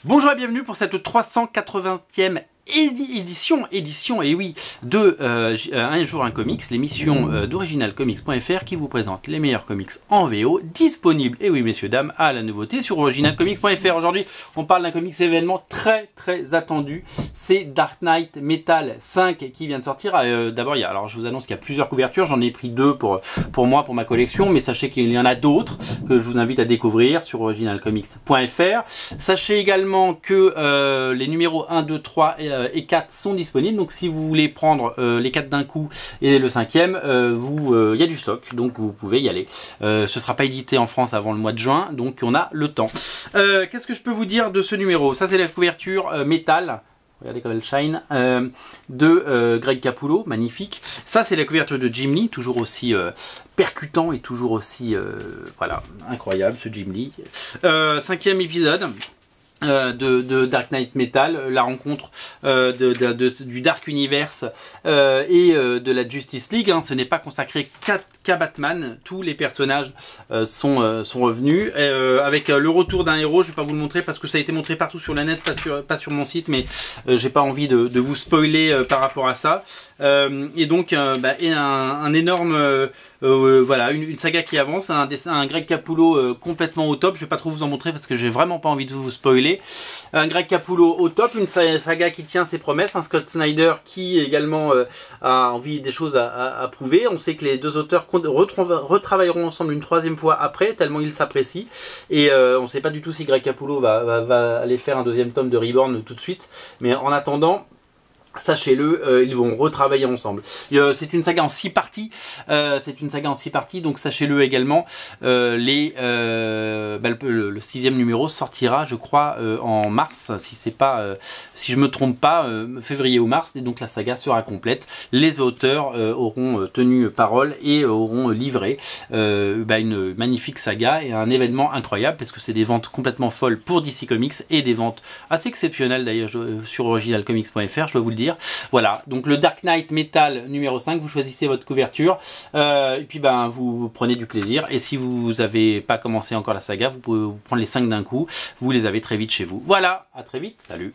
Bonjour et bienvenue pour cette 380e édition, et oui, de Un jour un comics, l'émission d'originalcomics.fr qui vous présente les meilleurs comics en VO, disponibles, et oui messieurs dames, à la nouveauté sur originalcomics.fr. Aujourd'hui, on parle d'un comics événement très attendu, c'est Dark Knight Metal 5 qui vient de sortir. D'abord, alors je vous annonce qu'il y a plusieurs couvertures, j'en ai pris deux pour moi, pour ma collection, mais sachez qu'il y en a d'autres que je vous invite à découvrir sur originalcomics.fr. Sachez également que les numéros 1, 2, 3 et 4 sont disponibles, donc si vous voulez prendre les 4 d'un coup et le 5e, il y a du stock, donc vous pouvez y aller. Ce sera pas édité en France avant le mois de juin, donc on a le temps. Qu'est-ce que je peux vous dire de ce numéro? Ça, c'est la couverture métal. Regardez comme elle shine, de Greg Capullo, magnifique. Ça, c'est la couverture de Jim Lee, toujours aussi percutant et toujours aussi, voilà, incroyable ce Jim Lee. 5e épisode de Dark Knight Metal, la rencontre du Dark Universe et de la Justice League. Ce n'est pas consacré qu'à Batman, tous les personnages sont revenus, avec le retour d'un héros. Je vais pas vous le montrer parce que ça a été montré partout sur la net, pas sur mon site, mais j'ai pas envie de vous spoiler par rapport à ça. Et donc un énorme voilà, une saga qui avance, un Greg Capullo complètement au top. Je vais pas trop vous en montrer parce que j'ai vraiment pas envie de vous spoiler. Un Greg Capullo au top, une saga qui tient ses promesses, un Scott Snyder qui également a envie des choses à prouver. On sait que les deux auteurs retravailleront ensemble une troisième fois après, tellement ils s'apprécient. Et on sait pas du tout si Greg Capullo va aller faire un deuxième tome de Reborn tout de suite. Mais en attendant, sachez-le, ils vont retravailler ensemble. C'est une saga en 6 parties. Donc sachez-le également. Le 6e numéro sortira, je crois, en mars, si je me trompe pas, février ou mars. Et donc la saga sera complète. Les auteurs auront tenu parole et auront livré une magnifique saga et un événement incroyable, parce que c'est des ventes complètement folles pour DC Comics et des ventes assez exceptionnelles d'ailleurs sur originalcomics.fr, je dois vous le dire. Voilà, donc le Dark Knight Metal numéro 5, vous choisissez votre couverture et puis vous prenez du plaisir. Et si vous n'avez pas commencé encore la saga, vous pouvez vous prendre les 5 d'un coup, vous les avez très vite chez vous. Voilà, à très vite, salut.